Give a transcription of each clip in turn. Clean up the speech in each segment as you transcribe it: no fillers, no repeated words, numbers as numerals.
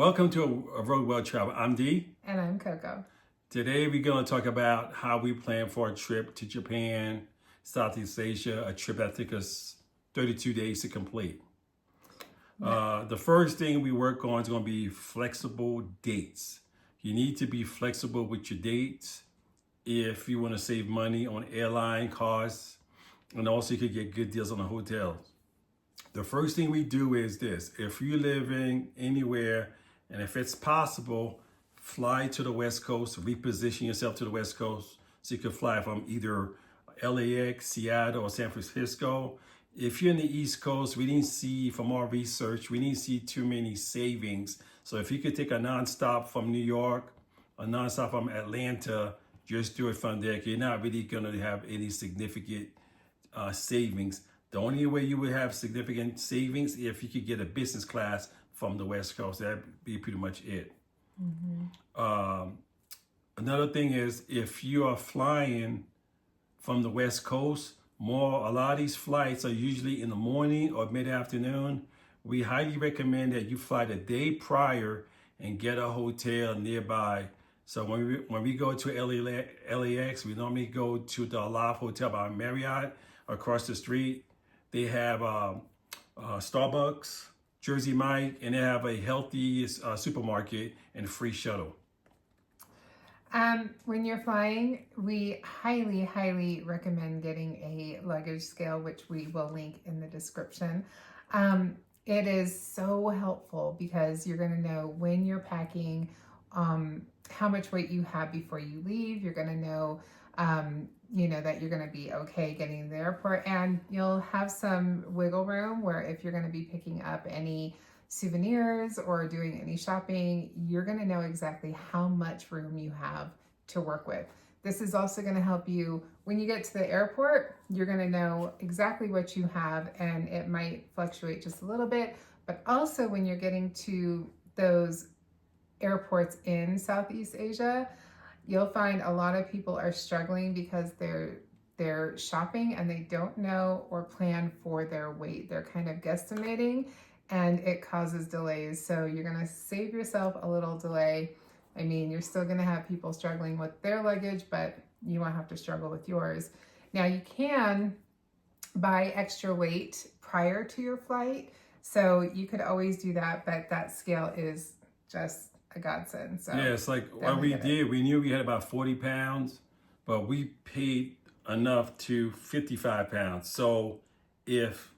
Welcome to a Road Well Travel. I'm Dee. And I'm Coco. Today we're going to talk about how we plan for a trip to Japan, Southeast Asia, a trip that took us 32 days to complete. The first thing we work on is going to be flexible dates. You need to be flexible with your dates if you want to save money on airline costs, and also you could get good deals on the hotels. The first thing we do is this: if you're living anywhere and if it's possible, fly to the West Coast, reposition yourself to the West Coast so you can fly from either LAX, Seattle, or San Francisco. If you're in the East Coast, we didn't see, from our research, we didn't see too many savings. So if you could take a nonstop from New York, a nonstop from Atlanta, just do it from there. You're not really going to have any significant savings. The only way you would have significant savings if you could get a business class from the West Coast. That'd be pretty much it. Another thing is, if you are flying from the West Coast, a lot of these flights are usually in the morning or mid-afternoon. We highly recommend that you fly the day prior and get a hotel nearby. So when we go to LAX, we normally go to the Alive Hotel by Marriott across the street. They have Starbucks, Jersey Mike, and they have a healthy supermarket and a free shuttle. When you're flying, we highly recommend getting a luggage scale, which we will link in the description. It is so helpful because you're going to know when you're packing, how much weight you have before you leave. You're going to know that you're going to be okay getting to the airport, and you'll have some wiggle room where if you're going to be picking up any souvenirs or doing any shopping, you're going to know exactly how much room you have to work with. This is also going to help you when you get to the airport. You're going to know exactly what you have, and it might fluctuate just a little bit, but also when you're getting to those airports in Southeast Asia, you'll find a lot of people are struggling because they're shopping and they don't know or plan for their weight. They're kind of guesstimating, and it causes delays. So you're going to save yourself a little delay. I mean, you're still going to have people struggling with their luggage, but you won't have to struggle with yours. Now, you can buy extra weight prior to your flight, so you could always do that, but that scale is just a godsend. So yeah, it's like what we did. We knew we had about 40 pounds, but we paid enough to 55 pounds. So if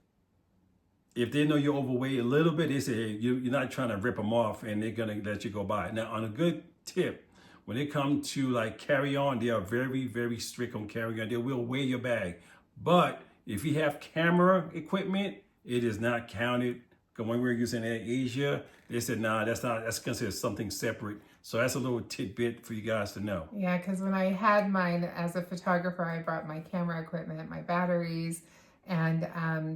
they know you're overweight a little bit, they say, hey, you're not trying to rip them off, and they're going to let you go by. Now, on a good tip, when it comes to like carry-on, they are very strict on carry-on. They will weigh your bag. But if you have camera equipment, it is not counted. Because when we were using Air Asia, they said, nah, that's considered something separate. So that's a little tidbit for you guys to know. Yeah, because when I had mine as a photographer, I brought my camera equipment, my batteries, and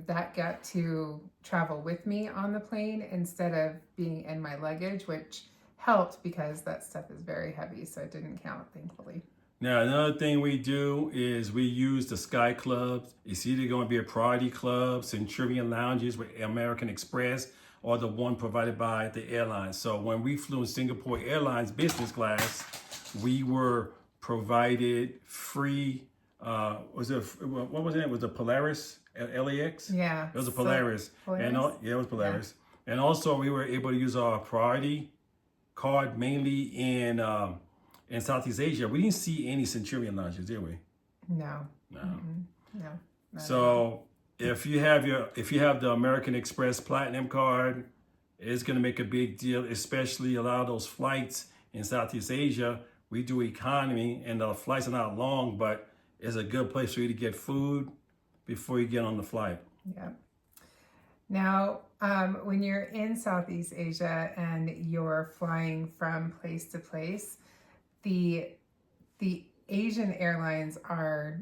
that got to travel with me on the plane instead of being in my luggage, which helped because that stuff is very heavy, so it didn't count, thankfully. Now, another thing we do is we use the Sky Clubs. It's either going to be a Priority Club, Centurion Lounges with American Express, or the one provided by the airlines. So when we flew in Singapore Airlines business class, we were provided free. What was it? It was a Polaris LAX. Yeah, it was a Polaris. Polaris? And it was Polaris. Yeah. And also we were able to use our Priority card mainly in Southeast Asia. We didn't see any Centurion lounges, did we? No. No. So if you have the American Express Platinum card, it's going to make a big deal, especially a lot of those flights in Southeast Asia. We do economy, and the flights are not long, but it's a good place for you to get food before you get on the flight. Yeah. Now, when you're in Southeast Asia and you're flying from place to place, the Asian airlines are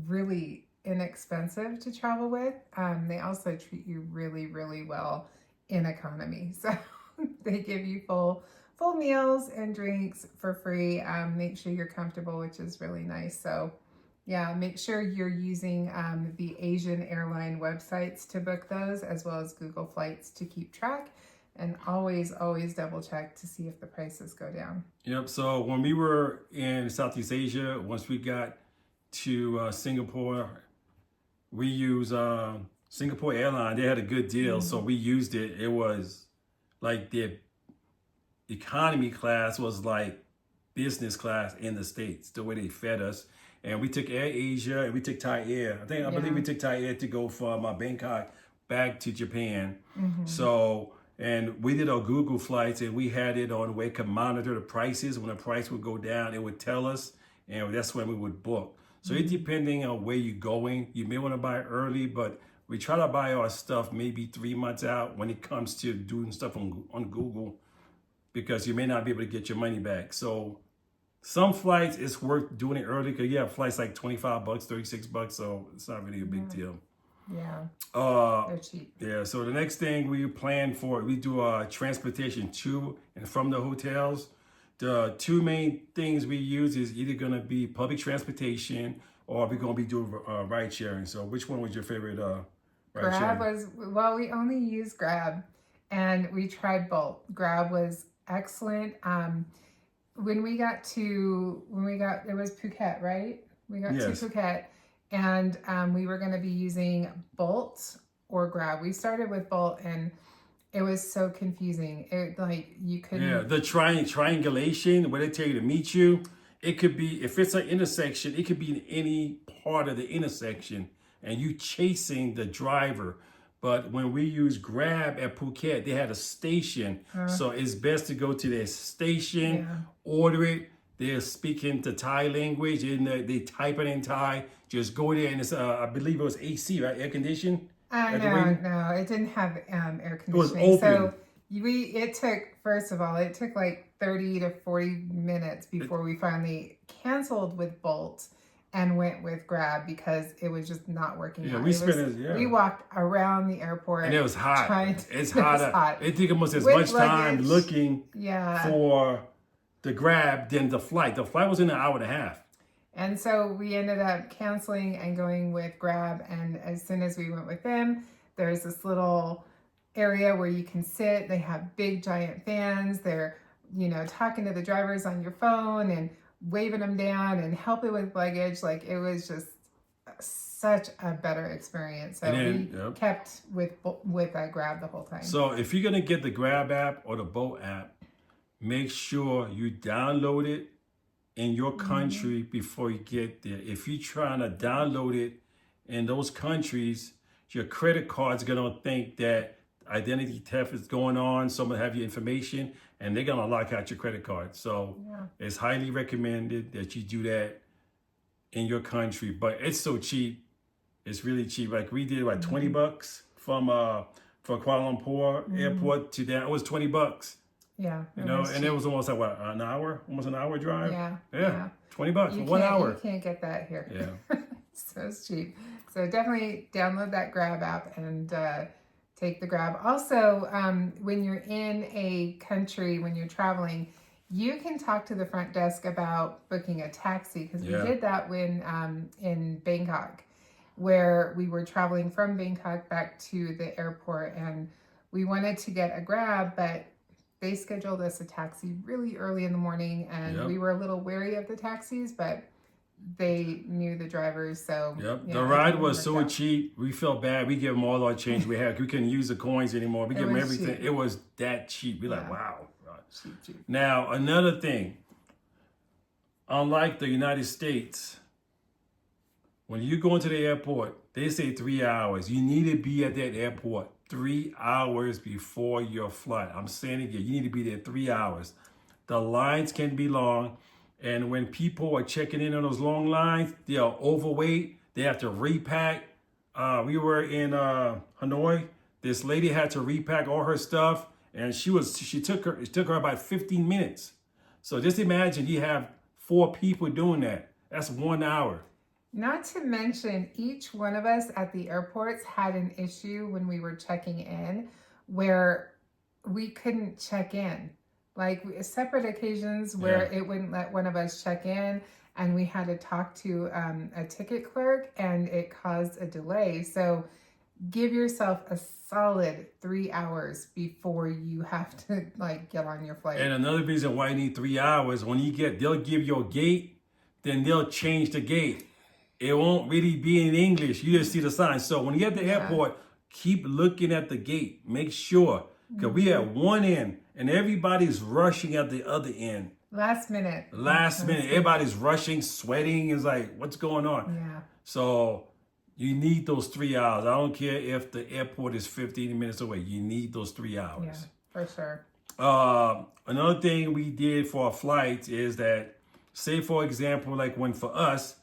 really inexpensive to travel with. They also treat you really well in economy. So they give you full meals and drinks for free. Make sure you're comfortable, which is really nice. So yeah, make sure you're using the Asian airline websites to book those, as well as Google Flights to keep track. And always, always double check to see if the prices go down. Yep. So when we were in Southeast Asia, once we got to Singapore, we used Singapore Airlines. They had a good deal, so we used it. It was like the economy class was like business class in the States, the way they fed us. And we took Air Asia and we took Thai Air. I believe we took Thai Air to go from Bangkok back to Japan. So, and we did our Google flights and we had it on where it could monitor the prices. When the price would go down, it would tell us, and that's when we would book. So it depending on where you're going, you may want to buy early, but we try to buy our stuff maybe 3 months out when it comes to doing stuff on Google, because you may not be able to get your money back. So some flights, it's worth doing it early because you have flights like $25, $36, so it's not really a big deal. Yeah, they're cheap. Yeah, so the next thing we plan for, we do transportation to and from the hotels. The two main things we use is either going to be public transportation or we're going to be doing ride sharing. So which one was your favorite ride Grab sharing? well, we only use Grab, and we tried both. Grab was excellent. When we got, it was Phuket, right? We got Yes. to Phuket, and we were going to be using Bolt or Grab. We started with Bolt, and it was so confusing. It like you couldn't. Yeah, the triangulation where they tell you to meet you, it could be, if it's an intersection, it could be in any part of the intersection, and you chasing the driver. But when we use Grab at Phuket, they had a station. So it's best to go to their station, order it. They're speaking the Thai language, and they type it in Thai. Just go there, and it's, I believe it was AC, right? Air conditioned? No, it didn't have air conditioning. It was open. So it took, first of all, it took like 30 to 40 minutes before we finally canceled with Bolt and went with Grab because it was just not working out. We walked around the airport. And it was hot. It's hot. It took almost as With much time luggage. looking for the Grab than the flight. The flight was in an hour and a half. And so we ended up canceling and going with Grab. And as soon as we went with them, there's this little area where you can sit. They have big giant fans. They're, talking to the drivers on your phone and waving them down and helping with luggage. Like, it was just such a better experience. So we kept with Grab the whole time. So if you're going to get the Grab app or the Bolt app, make sure you download it in your country before you get there. If you're trying to download it in those countries, your credit card's gonna think that identity theft is going on, someone have your information, and they're gonna lock out your credit card. So it's highly recommended that you do that in your country. But it's so cheap. It's really cheap. Like we did like $20 from Kuala Lumpur airport to that. It was $20. Yeah. And it was almost like what, almost an hour drive? Yeah. $20 for 1 hour. You can't get that here. Yeah. So it's cheap. So definitely download that Grab app and take the Grab. Also, when you're in a country, when you're traveling, you can talk to the front desk about booking a taxi, because we did that when in Bangkok, where we were traveling from Bangkok back to the airport, and we wanted to get a Grab, but they scheduled us a taxi really early in the morning, and we were a little wary of the taxis, but they knew the drivers, so the ride was so cheap. We felt bad. We gave them all our change we had. We couldn't use the coins anymore. We gave them everything. Cheap. It was that cheap. We're like, wow. Cheap. Now, another thing. Unlike the United States, when you go into the airport, they say 3 hours. You need to be at that airport 3 hours before your flight. I'm saying it again, you need to be there 3 hours. The lines can be long, and when people are checking in on those long lines, they are overweight. They have to repack. We were in Hanoi. This lady had to repack all her stuff, and it took her about 15 minutes. So just imagine you have 4 people doing that. That's 1 hour. Not to mention, each one of us at the airports had an issue when we were checking in where we couldn't check in. Like separate occasions where it wouldn't let one of us check in, and we had to talk to a ticket clerk, and it caused a delay. So give yourself a solid 3 hours before you have to like get on your flight. And another reason why you need 3 hours, when you get, they'll give you a gate, then they'll change the gate. It won't really be in English. You just see the sign. So when you get to the airport, keep looking at the gate. Make sure. Because we at one end and everybody's rushing at the other end. Last minute. Everybody's rushing, sweating. It's like, what's going on? Yeah. So you need those 3 hours. I don't care if the airport is 15 minutes away. You need those 3 hours. Yeah, for sure. Another thing we did for our flights is that, say for example, like when for us,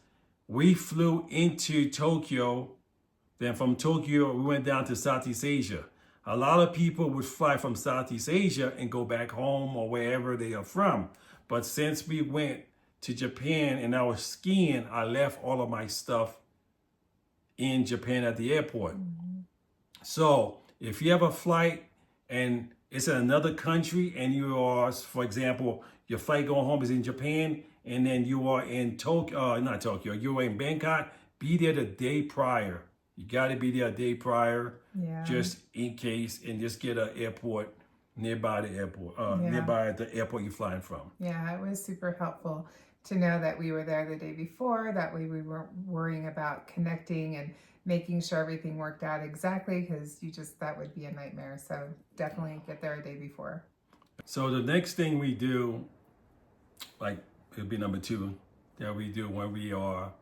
we flew into Tokyo, then from Tokyo we went down to Southeast Asia. A lot of people would fly from Southeast Asia and go back home or wherever they are from. But since we went to Japan and I was skiing, I left all of my stuff in Japan at the airport. So if you have a flight and it's in another country and you are, for example, your flight going home is in Japan and then you are in not Tokyo, you are in Bangkok, be there the day prior. You got to be there a day prior, just in case, and just get an airport nearby the airport, nearby the airport you're flying from. Yeah, it was super helpful to know that we were there the day before. That way we weren't worrying about connecting and making sure everything worked out exactly, because that would be a nightmare. So definitely get there a day before. So the next thing we do, like it'll be number 2 that we do when we are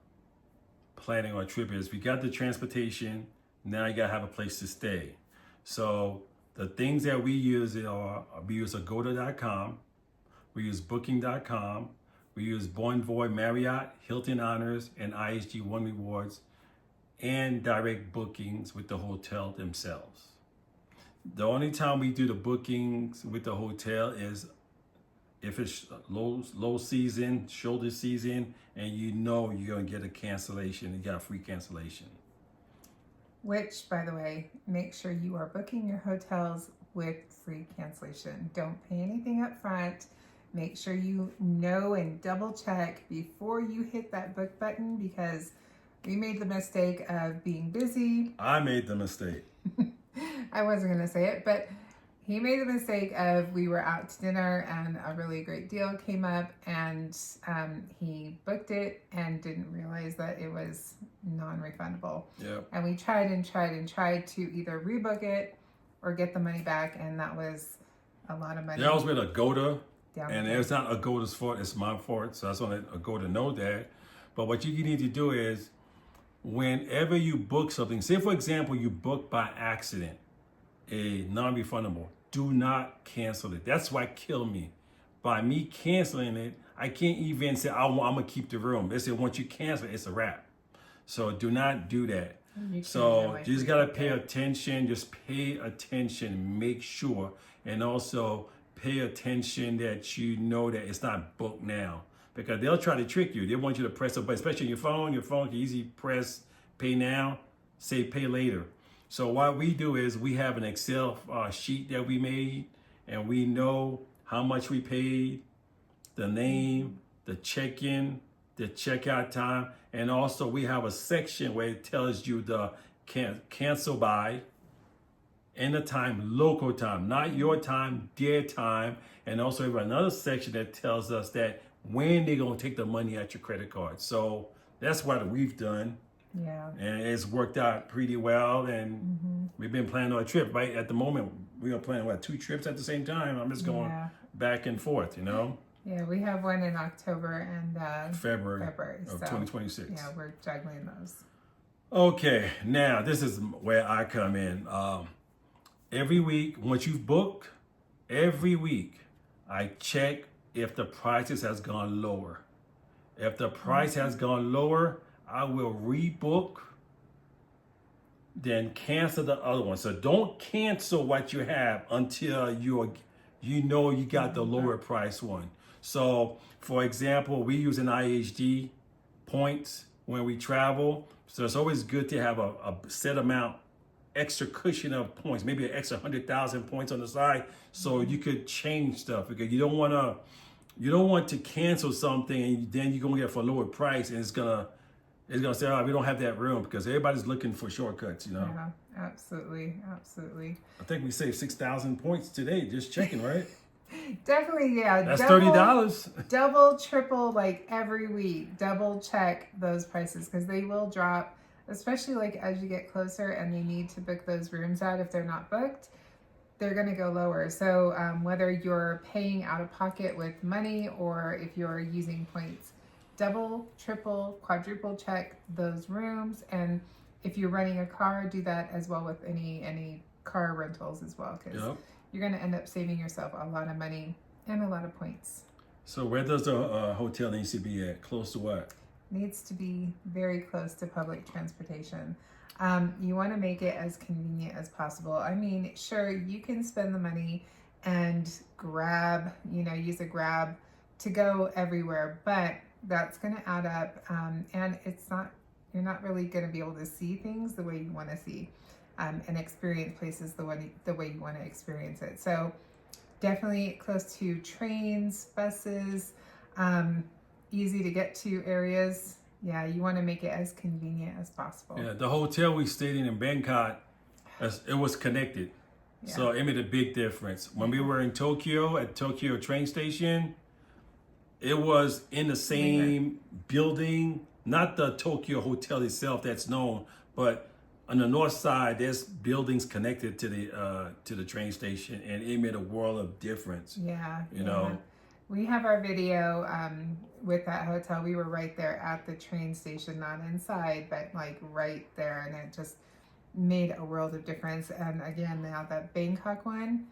planning our trip, is we got the transportation. Now you gotta have a place to stay. So the things that we use we use Agoda.com, we use Booking.com, we use Bonvoy, Marriott, Hilton Honors, and IHG One Rewards, and direct bookings with the hotel themselves. The only time we do the bookings with the hotel is if it's low season, shoulder season, and you know you're gonna get a cancellation, you got a free cancellation. Which, by the way, make sure you are booking your hotels with free cancellation. Don't pay anything up front. Make sure you know and double check before you hit that book button, because we made the mistake of being busy. I made the mistake. I wasn't going to say it, but he made the mistake of, we were out to dinner and a really great deal came up, and he booked it and didn't realize that it was non-refundable. Yep. And we tried to either rebook it or get the money back, and that was a lot of money. That was with Agoda, and it's not Agoda's fault, it's my fault, so I just want Agoda know that. But what you need to do is, whenever you book something, say for example, you book by accident a non-refundable, do not cancel it. That's why killed me. By me canceling it, I can't even say, I'm gonna keep the room. They say once you cancel it, it's a wrap. So do not do that. So you just gotta pay attention, just pay attention, make sure, and also pay attention that you know that it's not booked now. Because they'll try to trick you. They want you to press a button, especially your phone can easily press pay now, say pay later. So what we do is we have an Excel sheet that we made, and we know how much we paid, the name, the check-in, the checkout time, and also we have a section where it tells you the cancel by and the time, local time, not your time, their time. And also we have another section that tells us that when they're gonna take the money at your credit card. So that's what we've done. Yeah. And it's worked out pretty well, and we've been planning our trip. Right at the moment, we are planning 2 trips at the same time. I'm just going back and forth, Yeah, we have one in October and February of so, 2026. Yeah, we're juggling those. Okay, now this is where I come in. Every week, once you've booked, every week I check if the prices has gone lower. If the price has gone lower, I will rebook, then cancel the other one. So don't cancel what you have until you know you got the lower price one. So for example, we use an IHD points when we travel. So it's always good to have a set amount, extra cushion of points, maybe an extra 100,000 points on the side, so you could change stuff, because you don't want to cancel something and then you're gonna get it for a lower price and it's gonna it's gonna say, "Oh, we don't have that room," because everybody's looking for shortcuts. Yeah, absolutely, absolutely. I think we saved 6,000 points today. Just checking, right? Definitely, yeah. That's $30. Double, triple, like every week. Double check those prices because they will drop, especially like as you get closer and you need to book those rooms out. If they're not booked, they're going to go lower. So whether you're paying out of pocket with money or if you're using points, double, triple, quadruple check those rooms. And if you're renting a car, do that as well with any car rentals as well, because you're going to end up saving yourself a lot of money and a lot of points. So where does the hotel needs to be at? Close to what? Needs to be very close to public transportation. You want to make it as convenient as possible. I mean, sure, you can spend the money and grab, use a grab to go everywhere, but that's going to add up, and you're not really going to be able to see things the way you want to see, and experience places the way you want to experience it. So definitely close to trains, buses, easy to get to areas. Yeah, you want to make it as convenient as possible. Yeah, the hotel we stayed in Bangkok, it was connected. Yeah. So it made a big difference. When we were in Tokyo, at Tokyo train station, it was in the same building, not the Tokyo hotel itself that's known, but on the north side, there's buildings connected to the train station, and it made a world of difference. Yeah, you know. We have our video with that hotel. We were right there at the train station, not inside, but like right there, and it just made a world of difference. And again, now that Bangkok one,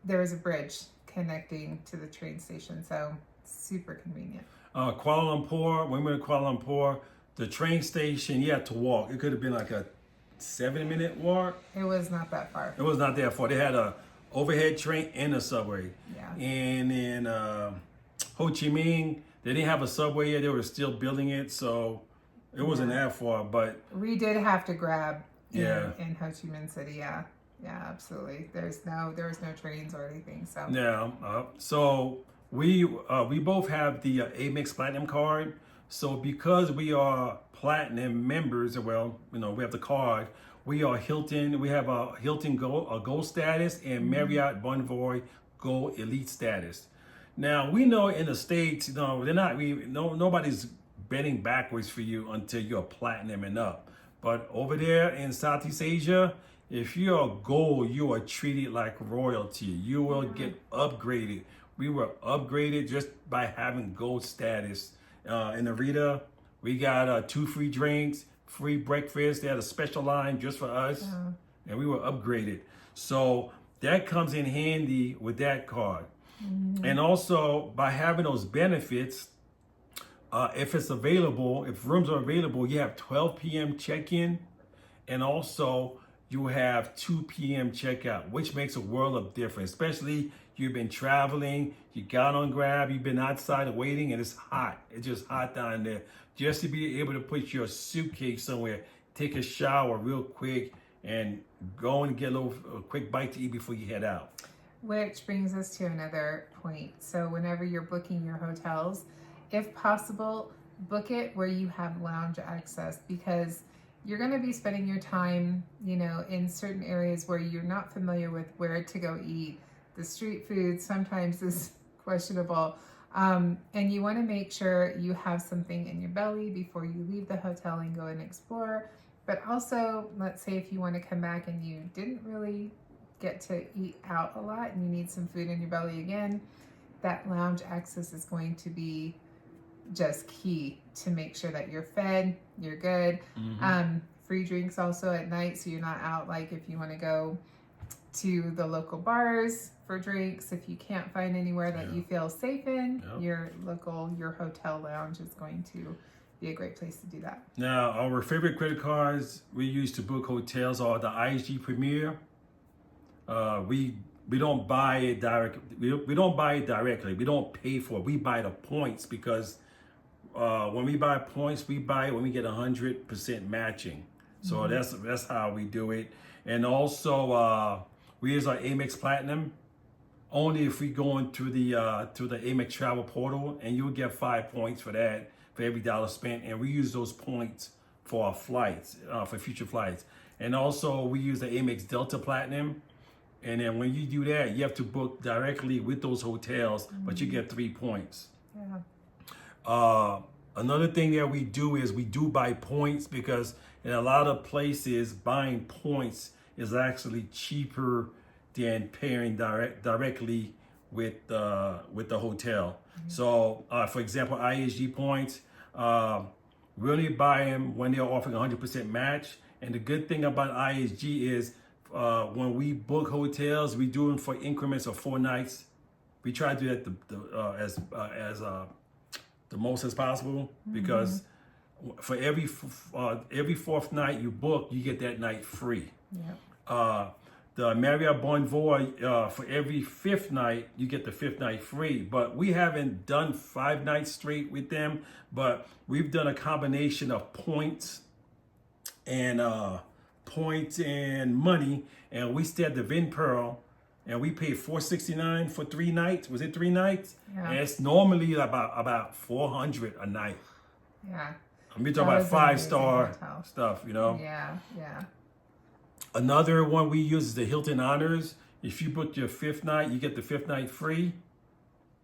there was a bridge connecting to the train station, so super convenient. Kuala Lumpur, when we were in Kuala Lumpur, the train station, you had to walk. It could have been like a 7-minute walk. It was not that far. It was not that far. They had a overhead train and a subway. Yeah. And in Ho Chi Minh, they didn't have a subway yet. They were still building it, so it wasn't that far. But we did have to grab in Ho Chi Minh City. Yeah, absolutely. There was no trains or anything. So so we both have the Amex Platinum card. So because we are Platinum members, well, we have the card. We are Hilton. We have a Hilton Gold status and Marriott Bonvoy Gold Elite status. Now we know in the States, nobody's betting backwards for you until you're Platinum and up. But over there in Southeast Asia, if you're Gold, you are treated like royalty. You will get upgraded. We were upgraded just by having Gold status. In Narita, we got 2 free drinks, free breakfast. They had a special line just for us, and we were upgraded. So that comes in handy with that card. And also by having those benefits, if it's available, if rooms are available, you have 12 p.m. check-in, and also you have 2 p.m. checkout, which makes a world of difference, especially you've been traveling, you got on Grab, you've been outside waiting, and it's hot. It's just hot down there. Just to be able to put your suitcase somewhere, take a shower real quick, and go and get a quick bite to eat before you head out. Which brings us to another point. So whenever you're booking your hotels, if possible, book it where you have lounge access, because you're going to be spending your time, in certain areas where you're not familiar with where to go eat. The street food sometimes is questionable. And you want to make sure you have something in your belly before you leave the hotel and go and explore. But also, let's say if you want to come back and you didn't really get to eat out a lot and you need some food in your belly again, that lounge access is going to be just key to make sure that you're fed, you're good. Free drinks also at night, so you're not out, like if you want to go to the local bars for drinks, if you can't find anywhere that you feel safe in, your hotel lounge is going to be a great place to do that. Now, our favorite credit cards we use to book hotels are the IHG Premier. We don't buy it directly. We don't buy it directly. We don't pay for it. We buy the points because when we buy points, we buy it when we get 100% matching. So that's how we do it. And also, we use our Amex Platinum only if we go into the Amex Travel Portal, and you'll get 5 points for that. for every dollar spent, and we use those points for our flights, for future flights. And also we use the Amex Delta Platinum. And then when you do that, you have to book directly with those hotels, but you get 3 points. Yeah. Another thing that we do is we do buy points, because in a lot of places, buying points is actually cheaper than paying directly with the hotel. So, for example, IHG points, we only buy them when they're offering 100% match. And the good thing about IHG is when we book hotels, we do them for increments of 4 nights. We try to do that as the most as possible, because for every 4th night you book, you get that night free. Yep. The Marriott Bonvoy, for every 5th night, you get the 5th night free. But we haven't done 5 nights straight with them, but we've done a combination of points and money. And we stayed at the Vin Pearl, and we paid $469 for 3 nights. Was it 3 nights? Yeah. And it's normally about $400 a night. Yeah. We're talking about 5-star stuff, you know? Yeah. Yeah. Another one we use is the Hilton Honors. If you book your 5th night, you get the 5th night free.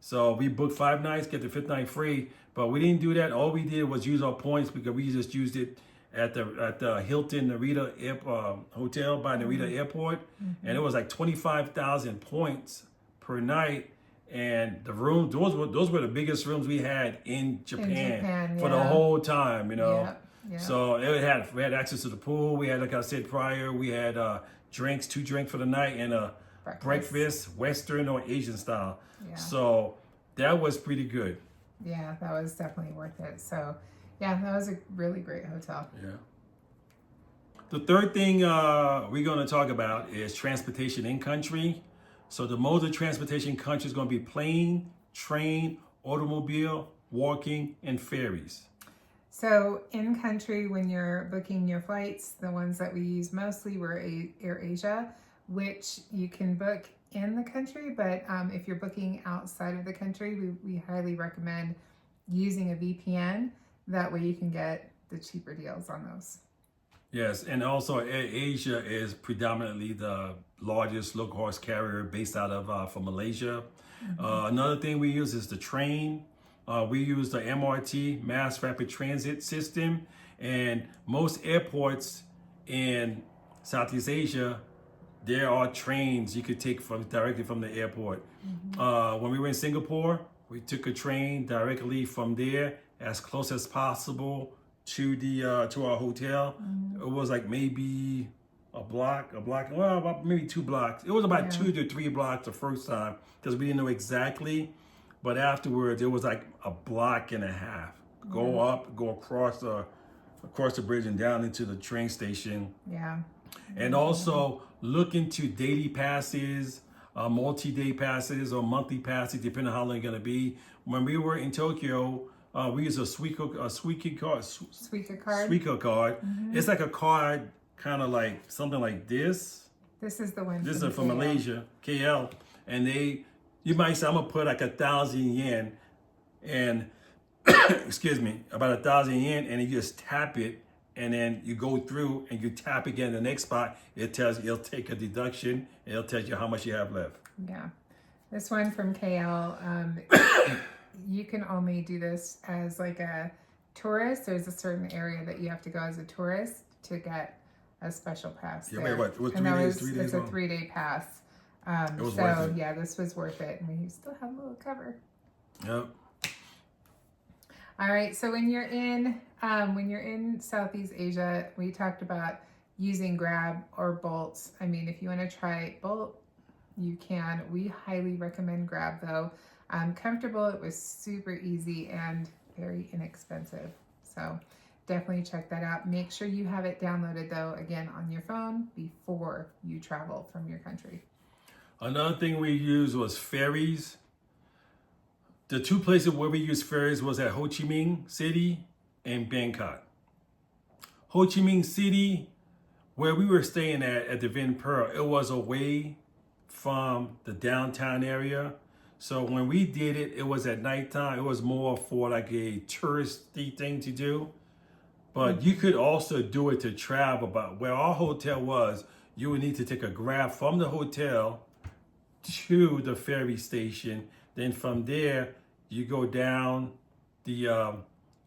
So we booked 5 nights, get the 5th night free. But we didn't do that. All we did was use our points, because we just used it at the Hilton Narita Hotel by Narita Airport. And it was like 25,000 points per night. And the rooms, those were the biggest rooms we had in Japan, for the whole time, you know. Yeah. So we had access to the pool. We had, like I said prior, we had drinks, 2 drinks for the night, and a breakfast, Western or Asian style. Yeah. So that was pretty good. Yeah, that was definitely worth it. So yeah, that was a really great hotel. Yeah. The third thing we're going to talk about is transportation in country. So the mode of transportation in country is going to be plane, train, automobile, walking, and ferries. So in country, when you're booking your flights, the ones that we use mostly were AirAsia, which you can book in the country, but if you're booking outside of the country, we highly recommend using a VPN. That way you can get the cheaper deals on those. Yes, and also AirAsia is predominantly the largest low-cost carrier based out of from Malaysia. Another thing we use is the train. We use the MRT, Mass Rapid Transit System, and most airports in Southeast Asia, there are trains you could take directly from the airport. When we were in Singapore, we took a train directly from there as close as possible to our hotel. It was like maybe a block, well, about maybe 2 blocks. It was about 2 to 3 blocks the first time, because we didn't know exactly. But afterwards, it was like a block and a half. Go up, go across the bridge and down into the train station. Yeah. And also look into daily passes, multi-day passes, or monthly passes, depending on how long you're gonna be. When we were in Tokyo, we used a Suica card. It's like a card, kind of like something like this. This is the one. This is from Malaysia, KL, and you might say, I'm gonna put like 1,000 yen, and excuse me, about 1,000 yen, and you just tap it, and then you go through and you tap again the next spot. It'll take a deduction, and it'll tell you how much you have left. Yeah, this one from KL, you can only do this as like a tourist. There's a certain area that you have to go as a tourist to get a special pass. Yeah, there. wait, what? And 3 that days? was, 3 days it's a long? 3-day pass. It was so worth it. yeah, this was worth it, and we still have a little cover. Yep. All right, so when you're in Southeast Asia, we talked about using Grab or Bolt. I mean, if you want to try Bolt, you can. We highly recommend Grab though. Comfortable, it was super easy and very inexpensive. So definitely check that out. Make sure you have it downloaded though, again, on your phone before you travel from your country. Another thing we used was Ferries. The 2 places where we used Ferries was at Ho Chi Minh City and Bangkok. Ho Chi Minh City, where we were staying at the Vin Pearl, it was away from the downtown area. So when we did it, it was at nighttime. It was more for like a touristy thing to do. But you could also do it to travel. But where our hotel was, you would need to take a grab from the hotel to the ferry station. Then from there, you go down the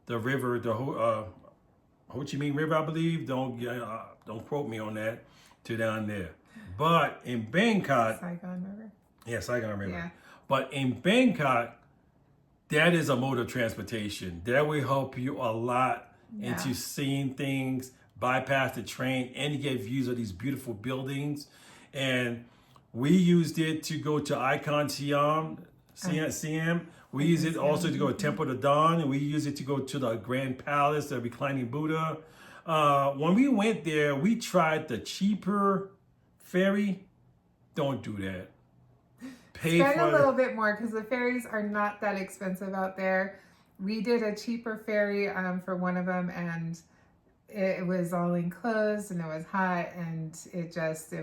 river, the Ho Chi Minh River, I believe. Don't quote me on that. To down there. But in Bangkok, Saigon River. yeah, Saigon River. Yeah. But in Bangkok, that is a mode of transportation. That will help you a lot into seeing things, bypass the train, and you get views of these beautiful buildings. And we used it to go to Icon Siam. We use it also to go to Temple of Dawn, and we use it to go to the Grand Palace, the reclining Buddha. When we went there, we tried the cheaper ferry. Don't do that. Spend a little bit more because the ferries are not that expensive out there. We did a cheaper ferry for one of them, and it was all enclosed, and it was hot, and it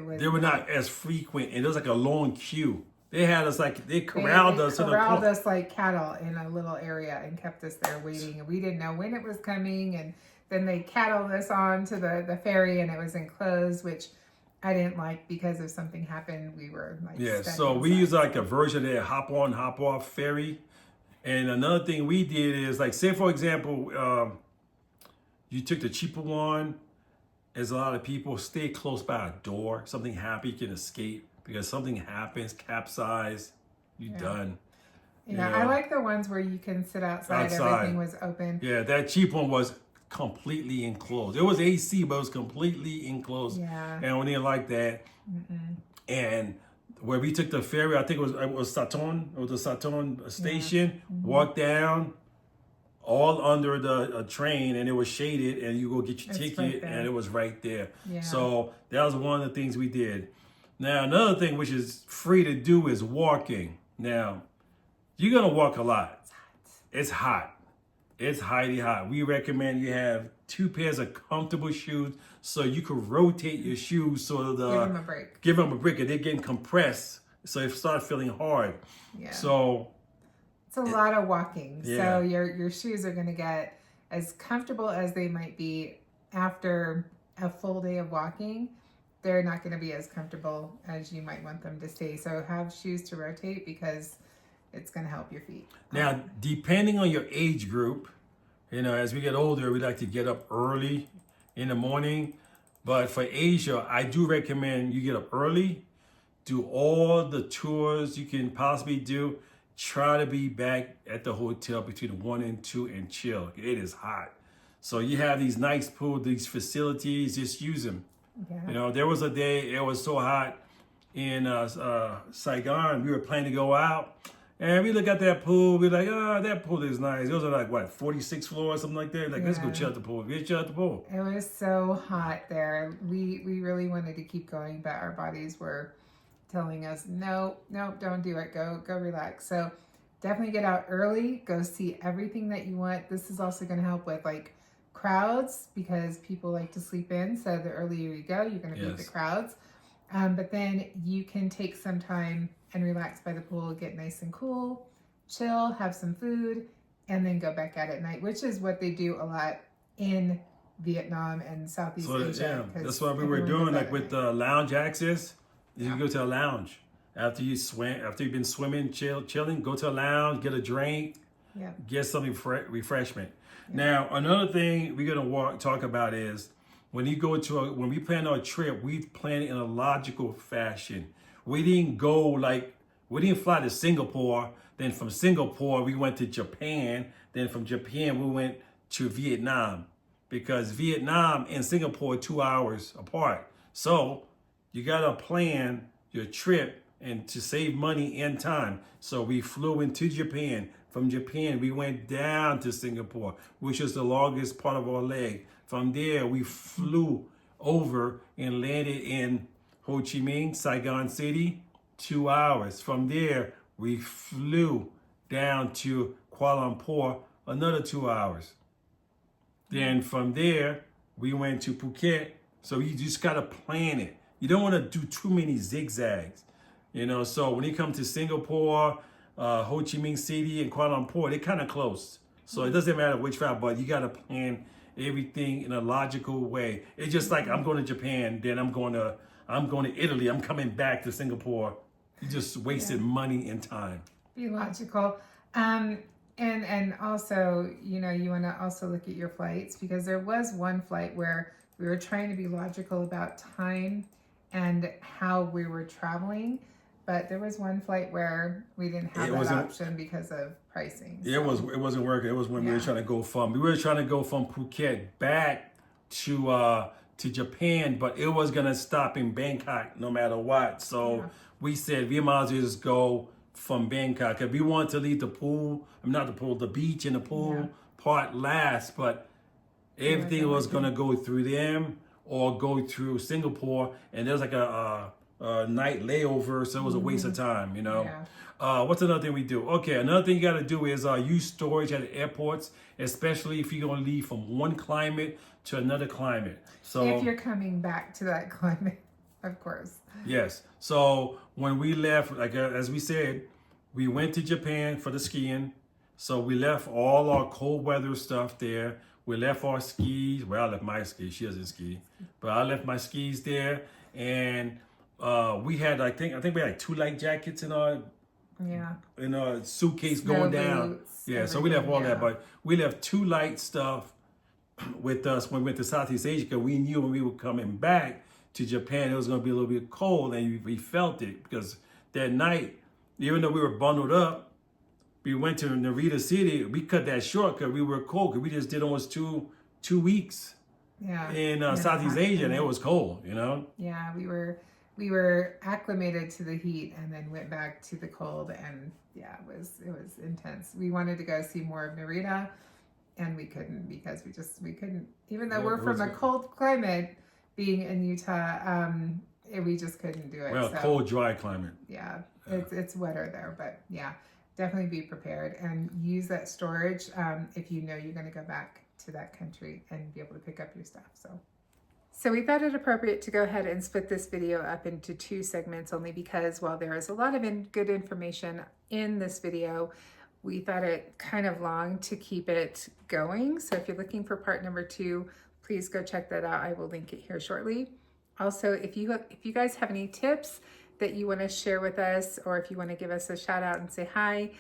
was. They were not as frequent, and it was like a long queue. They had us like they corralled us. Corralled us like cattle in a little area and kept us there waiting, and we didn't know when it was coming, and then they cattled us on to the ferry, and it was enclosed, which I didn't like because if something happened, we were like so we use like a version of that hop on, hop off ferry. And another thing we did is like, say for example, you took the cheaper one. As a lot of people stay close by a door. Something happens, you can escape because something happens, capsize, you're done. Yeah, I like the ones where you can sit outside. Everything was open. Yeah, that cheap one was completely enclosed. It was AC, but it was completely enclosed. Yeah. And we didn't like that. And where we took the ferry, I think it was Saturn. It was the Saturn station. Walked down, all under the train, and it was shaded, and you go get your ticket, and it was right there. Yeah. So that was one of the things we did. Now, another thing which is free to do is walking. Now, you're going to walk a lot. It's hot. It's highly hot. We recommend you have 2 pairs of comfortable shoes so you can rotate your shoes so give them a break. Give them a break. They're getting compressed, so it starts feeling hard. Yeah. So it's a lot of walking. Yeah. So your shoes are going to get as comfortable as they might be after a full day of walking. They're not going to be as comfortable as you might want them to stay. So have shoes to rotate because it's going to help your feet. Now, depending on your age group, as we get older, we like to get up early in the morning. But for Asia, I do recommend you get up early, do all the tours you can possibly do. Try to be back at the hotel between 1 and 2 and chill. It is hot. So you have these nice pools, these facilities, just use them. Yeah. There was a day, it was so hot in Saigon, we were planning to go out. And we look at that pool, we're like, that pool is nice. It was like, 46 floors, something like that. Like, let's go chill at the pool. We chill at the pool. It was so hot there. We really wanted to keep going, but our bodies were telling us, no, don't do it. Go relax. So definitely get out early. Go see everything that you want. This is also going to help with like crowds because people like to sleep in. So the earlier you go, you're going to beat the crowds. But then you can take some time and relax by the pool, get nice and cool, chill, have some food, and then go back out at night, which is what they do a lot in Vietnam and Southeast Asia. Yeah, that's what we were doing, like with the lounge access. You go to a lounge. After you've been swimming, chilling, go to a lounge, get a drink, get something refreshment. Yeah. Now, another thing we're gonna talk about is when we plan our trip, we plan it in a logical fashion. We didn't fly to Singapore. Then from Singapore, we went to Japan. Then from Japan, we went to Vietnam because Vietnam and Singapore are 2 hours apart. So you got to plan your trip and to save money and time. So we flew into Japan. From Japan, we went down to Singapore, which is the longest part of our leg. From there, we flew over and landed in Ho Chi Minh, Saigon City, 2 hours. From there, we flew down to Kuala Lumpur, another 2 hours. Then from there, we went to Phuket. So you just got to plan it. You don't want to do too many zigzags. So when you come to Singapore, Ho Chi Minh City and Kuala Lumpur, they're kind of close. So it doesn't matter which route, but you got to plan everything in a logical way. It's just like I'm going to Japan, then I'm going to Italy, I'm coming back to Singapore. You just wasted money and time. Be logical. And also, you know, you want to also look at your flights, because there was one flight where we were trying to be logical about time and how we were traveling, but there was one flight where we didn't have that option because of pricing. So. It wasn't working. It was when we were trying to go from Phuket back to Japan, but it was gonna stop in Bangkok no matter what. So we said we might as well just go from Bangkok. If we wanted to leave the beach and the pool part last, but everything was gonna go through them or go through Singapore, and there's like a night layover, so it was a waste of time, you know. What's another thing we do? Okay, another thing you got to do is use storage at the airports, especially if you're going to leave from one climate to another climate. So if you're coming back to that climate, of course. Yes. So when we left, like as we said, we went to Japan for the skiing. So we left all our cold weather stuff there. We left our skis. Well, I left my skis. She doesn't ski, but I left my skis there, and we had I think we had like 2 light jackets in our suitcase going down. Boots, so we left all that, but we left 2 light stuff with us when we went to Southeast Asia, because we knew when we were coming back to Japan it was going to be a little bit cold, and we felt it, because that night, even though we were bundled up, we went to Narita City. We cut that short because we were cold, because we just did almost two weeks in Southeast Asia, and it was cold, you know. Yeah, we were acclimated to the heat and then went back to the cold, and it was intense. We wanted to go see more of Narita, and we couldn't, because we couldn't, even though we're from a cold climate, being in Utah, we just couldn't do it. Well, cold, dry climate. Yeah, it's wetter there, but definitely be prepared and use that storage if you know you're going to go back to that country and be able to pick up your stuff. So we thought it appropriate to go ahead and split this video up into 2 segments, only because while there is a lot of good information in this video, we thought it kind of long to keep it going. So if you're looking for part number 2, please go check that out. I will link it here shortly. Also, if you guys have any tips that you want to share with us, or if you want to give us a shout out and say hi,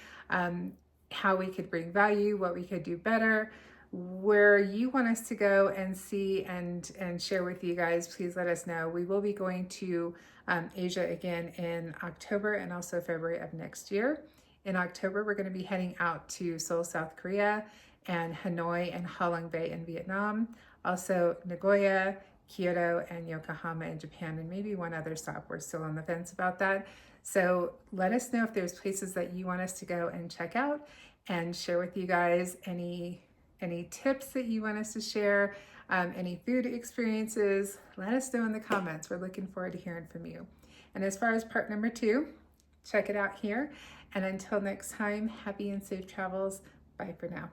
how we could bring value, what we could do better, where you want us to go and see and share with you guys, please let us know. We will be going to Asia again in October and also February of next year. In October, we're going to be heading out to Seoul, South Korea, and Hanoi and Ha Long Bay in Vietnam. Also Nagoya, Kyoto, and Yokohama in Japan, and maybe one other stop. We're still on the fence about that. So let us know if there's places that you want us to go and check out, and share with you guys any tips that you want us to share, any food experiences. Let us know in the comments. We're looking forward to hearing from you. And as far as part number 2, check it out here. And until next time, happy and safe travels. Bye for now.